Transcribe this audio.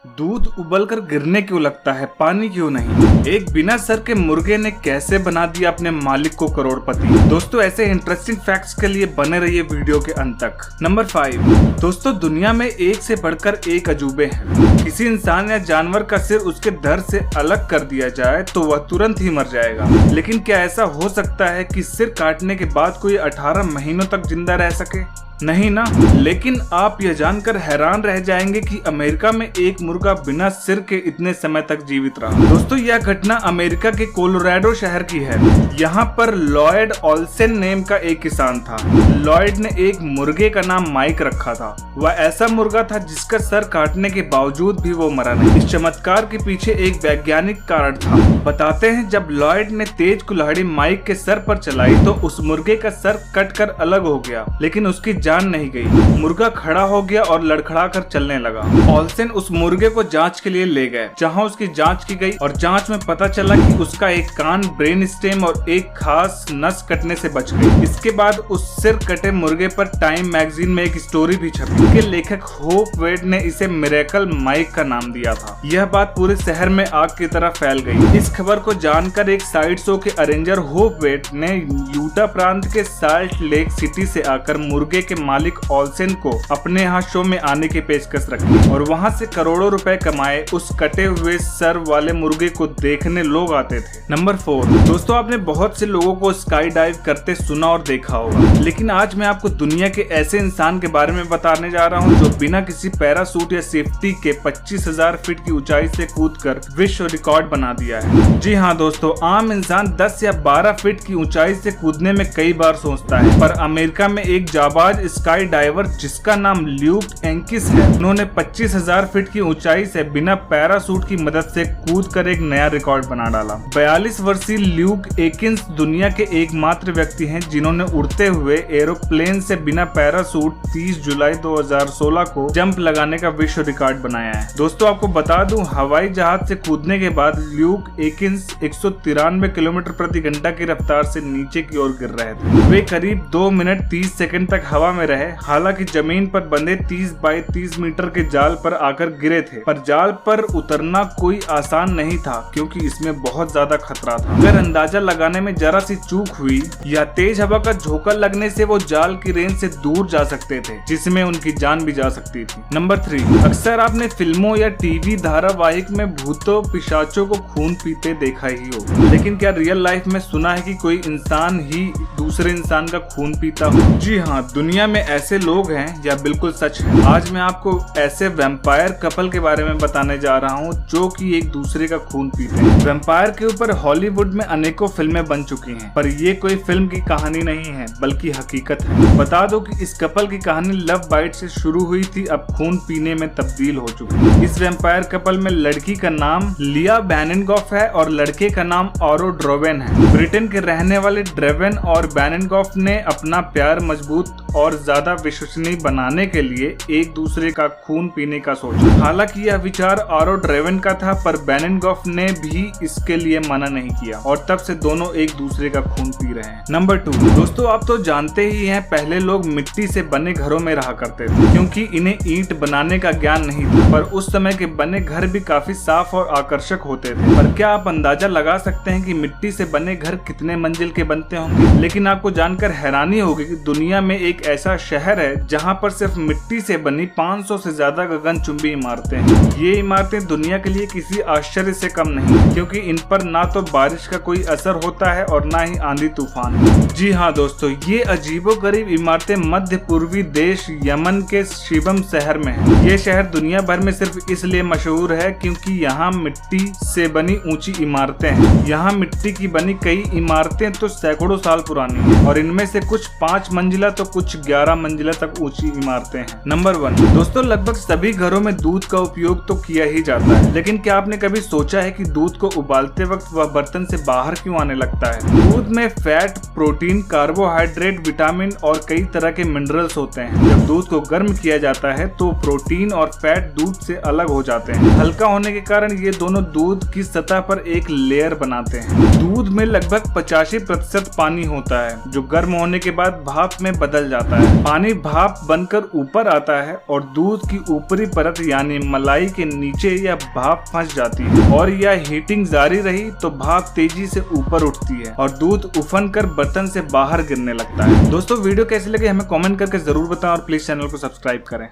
दूध उबलकर गिरने क्यों लगता है, पानी क्यों नहीं? एक बिना सर के मुर्गे ने कैसे बना दिया अपने मालिक को करोड़पति? दोस्तों, ऐसे इंटरेस्टिंग फैक्ट्स के लिए बने रहिए वीडियो के अंत तक। नंबर 5 दोस्तों, दुनिया में एक से बढ़कर एक अजूबे हैं। किसी इंसान या जानवर का सिर उसके धड़ से अलग कर दिया जाए तो वह तुरंत ही मर जाएगा, लेकिन क्या ऐसा हो सकता है कि सिर काटने के बाद कोई 18 महीनों तक जिंदा रह सके? नहीं ना। लेकिन आप यह जानकर हैरान रह जाएंगे कि अमेरिका में एक मुर्गा बिना सिर के इतने समय तक जीवित रहा। दोस्तों, यह घटना अमेरिका के कोलोराडो शहर की है। यहाँ पर लॉयड ऑल्सेन नेम का एक किसान था। लॉयड ने एक मुर्गे का नाम माइक रखा था। वह ऐसा मुर्गा था जिसका सर काटने के बावजूद भी वो मरा नहीं। इस चमत्कार के पीछे एक वैज्ञानिक कारण था। बताते हैं, जब लॉयड ने तेज कुल्हाड़ी माइक के सर पर चलाई तो उस मुर्गे का सर कटकर अलग हो गया, लेकिन उसकी जान नहीं गई। मुर्गा खड़ा हो गया और लड़खड़ा कर चलने लगा। ऑल्सेन उस मुर्गे को जांच के लिए ले गए, जहां उसकी जांच की गई और जांच में पता चला कि उसका एक कान ब्रेन स्टेम और एक खास नस कटने से बच गई। इसके बाद उस सिर कटे मुर्गे पर टाइम मैगजीन में एक स्टोरी भी छपी। के लेखक होप वेड ने इसे मिरेकल माइक का नाम दिया था। यह बात पूरे शहर में आग की तरह फैल गई। इस खबर को जानकर एक साइड शो के अरेंजर होप वेड ने यूटा प्रांत के साल्ट लेक सिटी से आकर मुर्गे के मालिक ऑल्सेन को अपने यहाँ शो में आने की पेशकश रखी और वहाँ से करोड़ों रुपए कमाए। उस कटे हुए सर वाले मुर्गे को देखने लोग आते थे। नंबर 4 दोस्तों, आपने बहुत से लोगों को स्काई डाइव करते सुना और देखा होगा, लेकिन आज मैं आपको दुनिया के ऐसे इंसान के बारे में बताने जा रहा हूँ जो बिना किसी पैरासूट या सेफ्टी के 25,000 फीट की ऊंचाई से कूदकर विश्व रिकॉर्ड बना दिया है। जी हाँ दोस्तों, आम इंसान 10 या 12 फीट की ऊंचाई से कूदने में कई बार सोचता है, पर अमेरिका में एक जाबाज स्काई डाइवर जिसका नाम ल्यूक एंकिस है, उन्होंने 25,000 फीट की ऊंचाई से बिना पैरासूट की मदद से कूदकर एक नया रिकॉर्ड बना डाला। 42 वर्षीय ल्यूक एकिंस दुनिया के एकमात्र व्यक्ति हैं जिन्होंने उड़ते हुए एरोप्लेन से बिना पैरासूट 30 जुलाई 2016 को जंप लगाने का विश्व रिकॉर्ड बनाया है। दोस्तों, आपको बता दूं, हवाई जहाज से कूदने के बाद ल्यूक एकिंस 193 किलोमीटर प्रति घंटा की रफ्तार से नीचे की ओर गिर रहे थे। वे करीब 2 मिनट 30 सेकंड तक हवा में रहे। हालांकि जमीन पर बंधे 30 बाई 30 मीटर के जाल पर आकर गिरे थे, पर जाल पर उतरना कोई आसान नहीं था क्योंकि इसमें बहुत ज्यादा खतरा था। अगर अंदाजा लगाने में जरा सी चूक हुई या तेज हवा का झोंका लगने से वो जाल की रेंज से दूर जा सकते थे, जिसमें उनकी जान भी जा सकती थी। नंबर 3 अक्सर आपने फिल्मों या टीवी धारावाहिक में भूतों पिशाचों को खून पीते देखा ही हो, लेकिन क्या रियल लाइफ में सुना है कि कोई इंसान ही दूसरे इंसान का खून पीता हो? जी हाँ, दुनिया में ऐसे लोग हैं, या बिल्कुल सच है। आज मैं आपको ऐसे वैम्पायर कपल के बारे में बताने जा रहा हूँ जो कि एक दूसरे का खून पीते हैं। वैम्पायर के ऊपर हॉलीवुड में अनेकों फिल्में बन चुकी हैं, पर ये कोई फिल्म की कहानी नहीं है बल्कि हकीकत है। बता दो कि इस कपल की कहानी लव बाइट से शुरू हुई थी, अब खून पीने में तब्दील हो चुकी है। इस वैम्पायर कपल में लड़की का नाम लिया बैनिंगॉफ है और लड़के का नाम ऑरो ड्रोवेन है। ब्रिटेन के रहने वाले ड्रेवेन और बैनिंगॉफ ने अपना प्यार मजबूत और ज्यादा विश्वसनीय बनाने के लिए एक दूसरे का खून पीने का सोचा। हालांकि यह विचार ऑरो ड्रेवेन का था, पर बैनिंगॉफ ने भी इसके लिए मना नहीं किया और तब से दोनों एक दूसरे का खून पी रहे हैं। नंबर 2 दोस्तों, आप तो जानते ही हैं, पहले लोग मिट्टी से बने घरों में रहा करते थे क्योंकि इन्हें ईंट बनाने का ज्ञान नहीं था, पर उस समय के बने घर भी काफी साफ और आकर्षक होते थे। पर क्या आप अंदाजा लगा सकते हैं कि मिट्टी से बने घर कितने मंजिल के बनते होंगे? लेकिन आपको जानकर हैरानी होगी कि दुनिया में एक ऐसा शहर है जहां पर सिर्फ मिट्टी से बनी 500 से ज्यादा गगनचुंबी इमारतें हैं। ये इमारतें दुनिया के लिए किसी आश्चर्य से कम नहीं, क्योंकि इन पर ना तो बारिश का कोई असर होता है और ना ही आंधी तूफान। जी हाँ दोस्तों, ये अजीबोगरीब इमारतें मध्य पूर्वी देश यमन के शिबम शहर में है। ये शहर दुनिया भर में सिर्फ इसलिए मशहूर है क्योंकि यहाँ मिट्टी से बनी ऊंची इमारतें हैं। यहाँ मिट्टी की बनी कई इमारतें तो सैकड़ों साल पुरानी हैं और इनमें से कुछ 5 मंजिला तो कुछ 11 मंजिला तक ऊंची इमारतें हैं। नंबर 1 दोस्तों, लगभग सभी घरों में दूध का उपयोग तो किया ही जाता है, लेकिन क्या आपने कभी सोचा है कि दूध को उबालते वक्त वह बर्तन से बाहर क्यों आने लगता है? दूध में फैट, प्रोटीन, कार्बोहाइड्रेट, विटामिन और कई तरह के मिनरल्स होते हैं। जब दूध को गर्म किया जाता है तो प्रोटीन और फैट दूध से अलग हो जाते हैं। हल्का होने के कारण ये दोनों दूध की सतह पर एक लेयर बनाते हैं। दूध में लगभग 85% पानी होता है जो गर्म होने के बाद भाप में बदल जाता है। जाता है। पानी भाप बनकर ऊपर आता है और दूध की ऊपरी परत यानी मलाई के नीचे यह भाप फंस जाती है और यह हीटिंग जारी रही तो भाप तेजी से ऊपर उठती है और दूध उफन कर बर्तन से बाहर गिरने लगता है। दोस्तों वीडियो कैसी लगी हमें कमेंट करके जरूर बताएं और प्लीज चैनल को सब्सक्राइब करें।